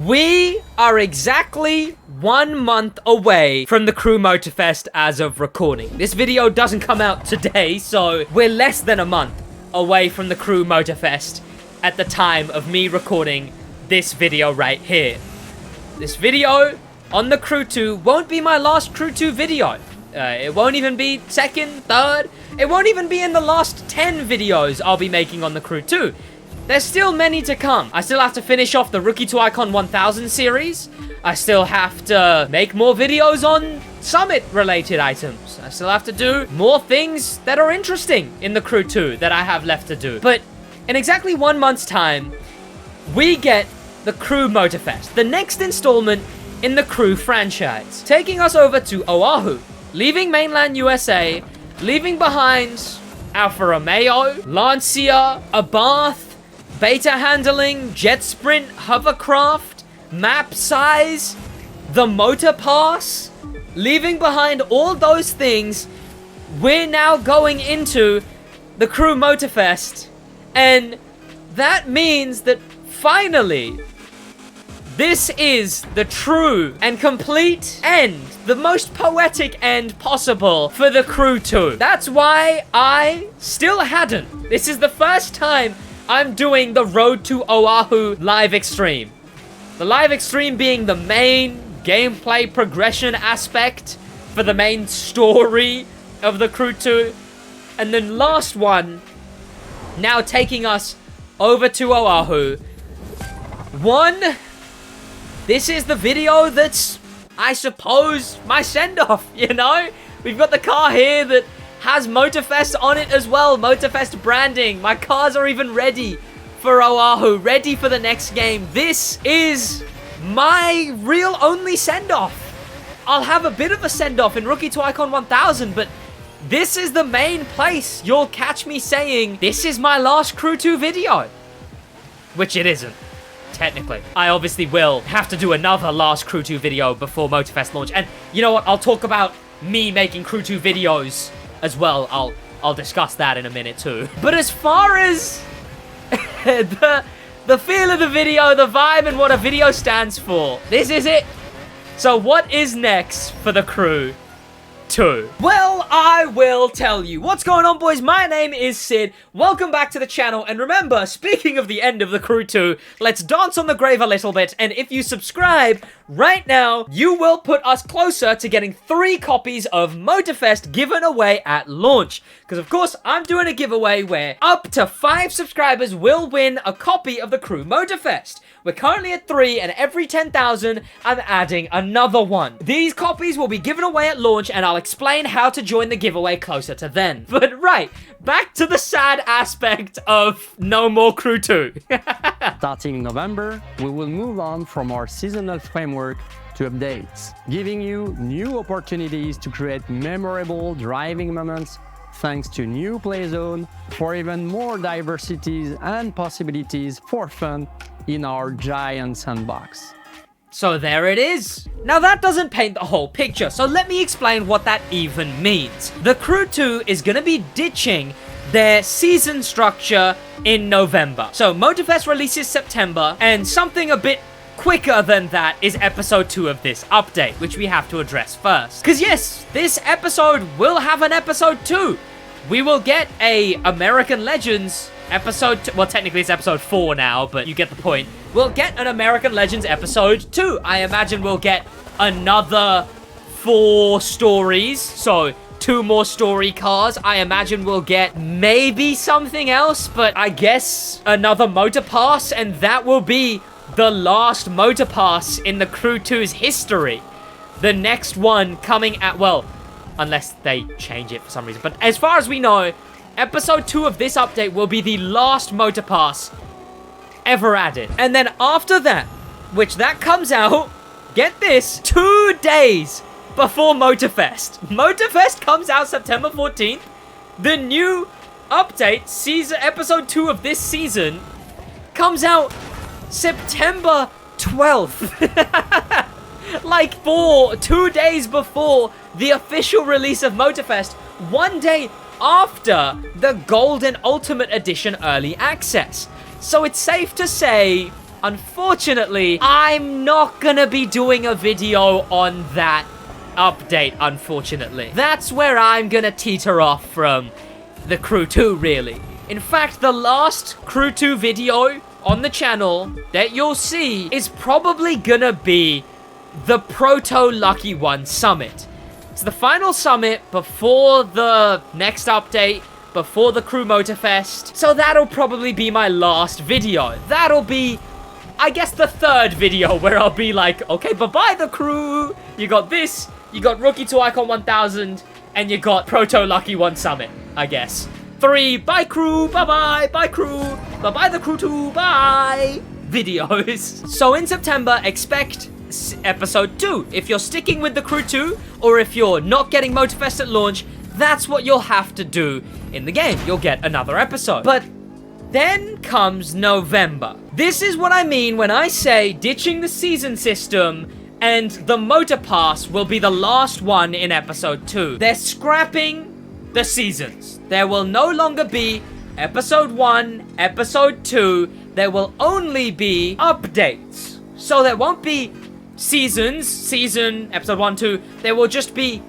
We are exactly 1 month away from the Crew Motorfest as of recording. This video doesn't come out today, so we're less than a month away from the Crew Motorfest at the time of me recording this video right here. This video on the Crew 2 won't be my last Crew 2 video. It won't even be second, third. It won't even be in the last 10 videos I'll be making on the Crew 2. There's still many to come. I still have to finish off the Rookie to Icon 1000 series. I still have to make more videos on Summit-related items. I still have to do more things that are interesting in the Crew 2 that I have left to do. But in exactly 1 month's time, we get the Crew Motorfest, the next installment in the Crew franchise, taking us over to Oahu, leaving mainland USA, leaving behind Alfa Romeo, Lancia, Abarth, beta handling, jet sprint, hovercraft, map size, the Motorpass. Leaving behind all those things, we're now going into the Crew Motorfest. And that means that finally, this is the true and complete end, the most poetic end possible for the Crew 2. That's why I still hadn't. This is the first time I'm doing the Road to Oahu live extreme. The live extreme being the main gameplay progression aspect for the main story of the Crew 2. And then last one, now taking us over to Oahu. This is the video that's, I suppose, my send-off, you know? We've got the car here that has Motorfest on it as well. Motorfest branding. My cars are even ready for Oahu, ready for the next game. This is my real only send-off. I'll have a bit of a send-off in Rookie to Icon 1000, but this is the main place you'll catch me saying, this is my last Crew 2 video. Which it isn't, technically. I obviously will have to do another last Crew 2 video before Motorfest launch. And you know what? I'll talk about me making Crew 2 videos as well. I'll discuss that in a minute too. But as far as the feel of the video, the vibe, and what a video stands for, this is it. So what is next for the Crew 2? Well, I will tell you. What's going on, boys? My name is Sid. Welcome back to the channel. And remember, speaking of the end of the Crew 2, let's dance on the grave a little bit. And if you subscribe right now, you will put us closer to getting 3 copies of Motorfest given away at launch. Because, of course, I'm doing a giveaway where up to 5 subscribers will win a copy of the Crew Motorfest. We're currently at 3, and every 10,000, I'm adding another one. These copies will be given away at launch, and I'll explain how to join the giveaway closer to then. But right, back to the sad aspect of no more Crew 2. Starting in November, we will move on from our seasonal framework to updates, giving you new opportunities to create memorable driving moments thanks to new play zone for even more diversities and possibilities for fun in our giant sandbox. So there it is. Now that doesn't paint the whole picture, so let me explain what that even means. The Crew 2 is going to be ditching their season structure in November. So Motorfest releases September, and something a bit quicker than that is episode 2 of this update, which we have to address first. Because yes, this episode will have an episode 2. We will get a American Legends episode 2. Well, technically it's episode 4 now, but you get the point. We'll get an American Legends episode 2. I imagine we'll get another 4 stories, so 2 more story cars. I imagine we'll get maybe something else, but I guess another Motorpass, and that will be the last Motorpass in the Crew 2's history. The next one coming at, well, unless they change it for some reason. But as far as we know, episode 2 of this update will be the last Motorpass ever added. And then after that, which that comes out, get this, 2 days before Motorfest. Motorfest comes out September 14th. The new update, episode 2 of this season, comes out September 12th. Like 2 days before the official release of Motorfest, 1 day after the Gold and Ultimate Edition Early Access. So it's safe to say Unfortunately, I'm not gonna be doing a video on that update, unfortunately. That's where I'm gonna teeter off from the Crew 2, really. In fact, the last Crew 2 video on the channel that you'll see is probably gonna be the Proto Lucky One Summit. It's the final summit before the next update, before the Crew Motorfest. So that'll probably be my last video. That'll be, I guess, the third video where I'll be like, okay, bye-bye the crew. You got this, you got Rookie to Icon 1000, and you got Proto Lucky One Summit, I guess. 3, bye crew, bye-bye, bye crew, bye-bye the crew 2, bye videos. So in September, expect episode 2. If you're sticking with the Crew 2, or if you're not getting Motorfest at launch, that's what you'll have to do in the game. You'll get another episode. But then comes November. This is what I mean when I say ditching the season system, and the Motor Pass will be the last one in episode 2. They're scrapping the seasons. There will no longer be episode 1, episode 2. There will only be updates. So there won't be season, episode 1, 2. There will just be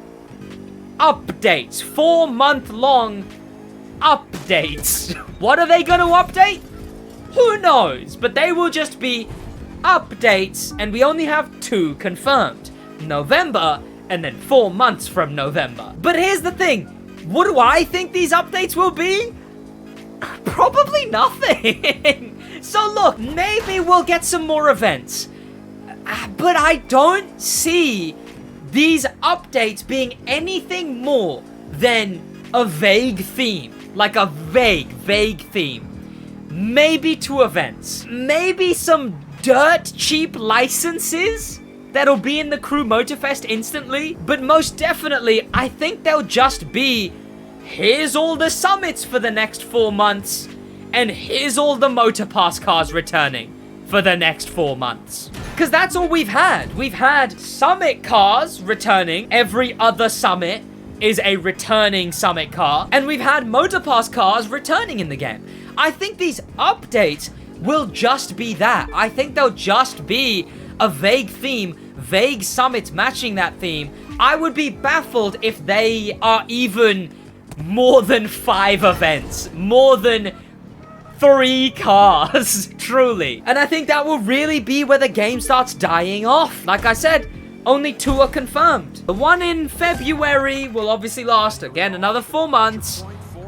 updates. 4-month-long updates. What are they gonna update? Who knows? But they will just be updates, and we only have 2 confirmed. November, and then 4 months from November. But here's the thing. What do I think these updates will be? Probably nothing. So look, maybe we'll get some more events. But I don't see these updates being anything more than a vague theme. Like a vague theme. Maybe 2 events. Maybe some dirt cheap licenses that'll be in the Crew Motorfest instantly. But most definitely, I think they'll just be, here's all the summits for the next 4 months, and here's all the Motor Pass cars returning for the next 4 months. Because that's all we've had. We've had summit cars returning. Every other summit is a returning summit car. And we've had Motor Pass cars returning in the game. I think these updates will just be that. I think they'll just be a vague theme, vague summits matching that theme. I would be baffled if they are even more than 5 events. More than 3 cars, truly. And I think that will really be where the game starts dying off. Like I said, only 2 are confirmed. The one in February will obviously last, again, another 4 months.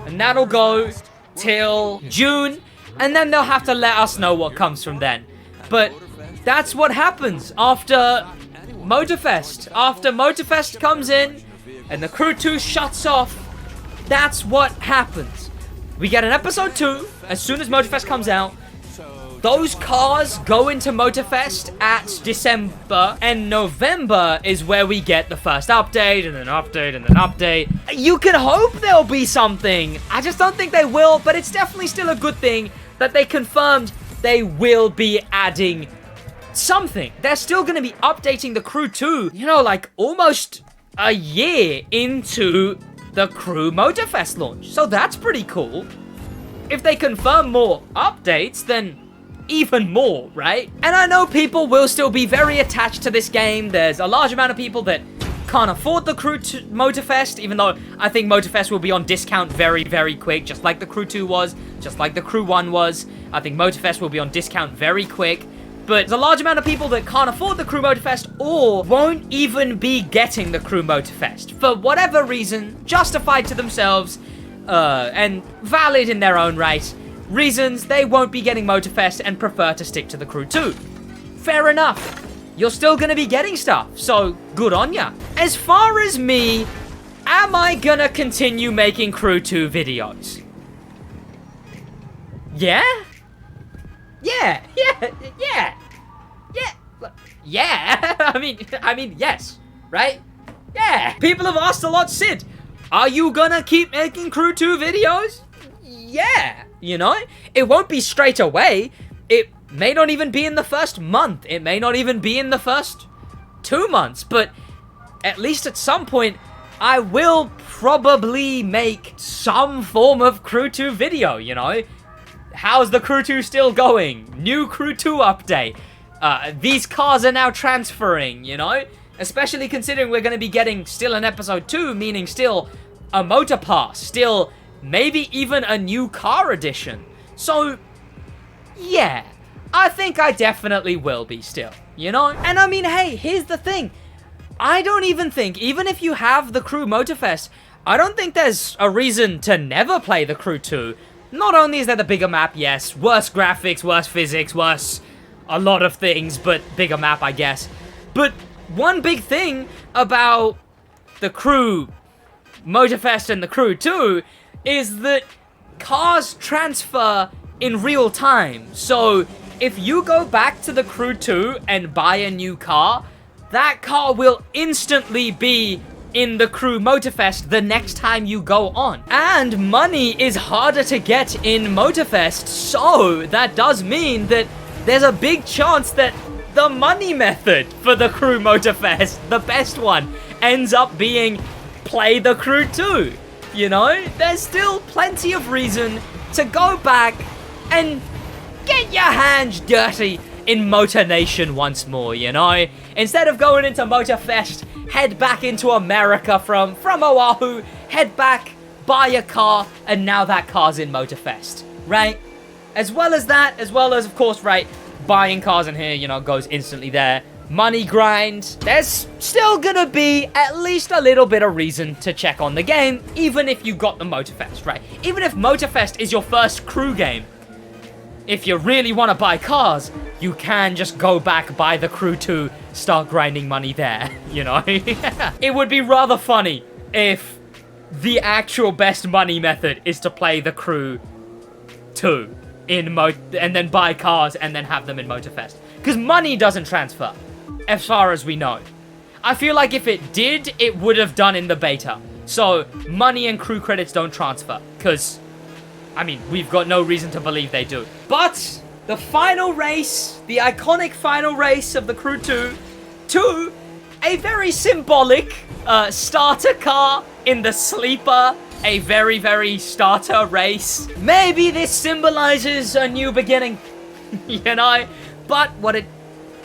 And that'll go till June. And then they'll have to let us know what comes from then. But that's what happens after Motorfest. After Motorfest comes in and the Crew 2 shuts off, that's what happens. We get an episode 2 as soon as Motorfest comes out. Those cars go into Motorfest at December, and November is where we get the first update, and then update, and then update. You can hope there'll be something. I just don't think they will, but it's definitely still a good thing that they confirmed they will be adding something. They're still going to be updating the Crew 2, you know, like almost a year into the Crew Motorfest launch. So that's pretty cool. If they confirm more updates, then even more, right? And I know people will still be very attached to this game. There's a large amount of people that can't afford the Crew Motorfest, even though I think Motorfest will be on discount very, very quick, just like the Crew 2 was, just like the Crew 1 was. I think Motorfest will be on discount very quick. But there's a large amount of people that can't afford the Crew Motorfest or won't even be getting the Crew Motorfest. For whatever reason, justified to themselves, and valid in their own right, reasons they won't be getting Motorfest and prefer to stick to the Crew 2. Fair enough. You're still gonna be getting stuff, so good on ya. As far as me, am I gonna continue making Crew 2 videos? Yeah? Yeah. I mean, yes, right? Yeah. People have asked a lot, Sid, are you gonna keep making Crew 2 videos? Yeah, you know? It won't be straight away. It may not even be in the first month. It may not even be in the first 2 months, but at least at some point, I will probably make some form of Crew 2 video, you know? how's the Crew 2 still going? New Crew 2 update. These cars are now transferring, you know? Especially considering we're going to be getting still an episode 2, meaning still a motor pass, still maybe even a new car edition. So, yeah, I think I definitely will be still, you know? And I mean, hey, here's the thing. I don't even think, even if you have the Crew Motorfest, I don't think there's a reason to never play the Crew 2. Not only is there the bigger map, yes, worse graphics, worse physics, worse a lot of things, but bigger map, I guess. But one big thing about the Crew Motorfest and the Crew 2 is that cars transfer in real time. So if you go back to the Crew 2 and buy a new car, that car will instantly be in the Crew Motorfest the next time you go on. And money is harder to get in Motorfest, so that does mean that there's a big chance that the money method for the Crew Motorfest, the best one, ends up being play the Crew 2. You know, there's still plenty of reason to go back and get your hands dirty in Motor Nation once more, you know? Instead of going into Motorfest, head back into America from Oahu, head back, buy a car, and now that car's in Motorfest, right? As well as that, as well as, of course, right, buying cars in here, you know, goes instantly there. Money grind. There's still gonna be at least a little bit of reason to check on the game, even if you got the Motorfest, right? Even if Motorfest is your first Crew game, if you really want to buy cars, you can just go back, buy the Crew 2, start grinding money there, you know? It would be rather funny if the actual best money method is to play the Crew 2 and then buy cars and then have them in Motorfest. Because money doesn't transfer, as far as we know. I feel like if it did, it would have done in the beta. So, money and crew credits don't transfer, because I mean, we've got no reason to believe they do. But the final race, the iconic final race of the Crew 2, to a very symbolic starter car in the sleeper, a very, very starter race. Maybe this symbolizes a new beginning, you know? But what it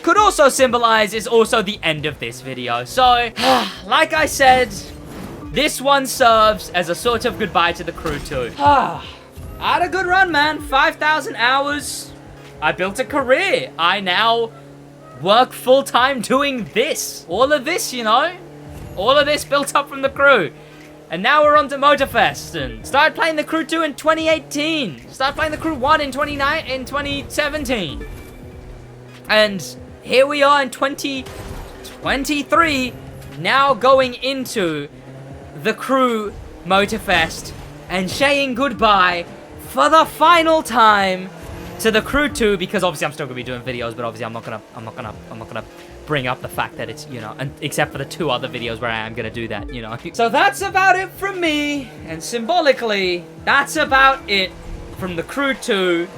could also symbolize is also the end of this video. So, like I said, this one serves as a sort of goodbye to the Crew 2. I had a good run, man. 5,000 hours. I built a career. I now work full-time doing this. All of this, you know? All of this built up from the Crew. And now we're on to Motorfest. And started playing the Crew 2 in 2018. Started playing the Crew 1 in 2017. And here we are in 2023. Now going into the Crew Motorfest. And saying goodbye for the final time to the Crew 2, because obviously I'm still gonna be doing videos, but obviously I'm not gonna bring up the fact that it's, you know, and except for the 2 other videos where I am gonna do that, you know. So that's about it from me, and symbolically, that's about it from the Crew 2,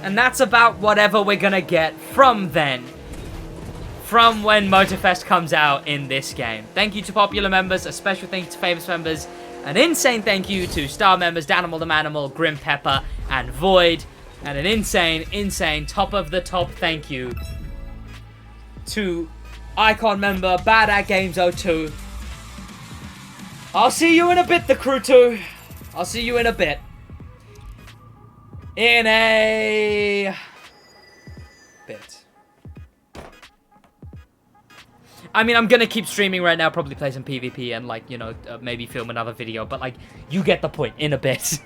and that's about whatever we're gonna get from then. From when Motorfest comes out in this game. Thank you to popular members, a special thank you to famous members, an insane thank you to star members Danimal the Manimal, Grim Pepper, and Void. And an insane top of the top thank you to Icon member Bad at Games 02. I'll see you in a bit, the Crew 2. I'll see you in a bit. In a bit. I mean, I'm gonna keep streaming right now, probably play some PvP and, like, you know, maybe film another video, but, like, you get the point. In a bit.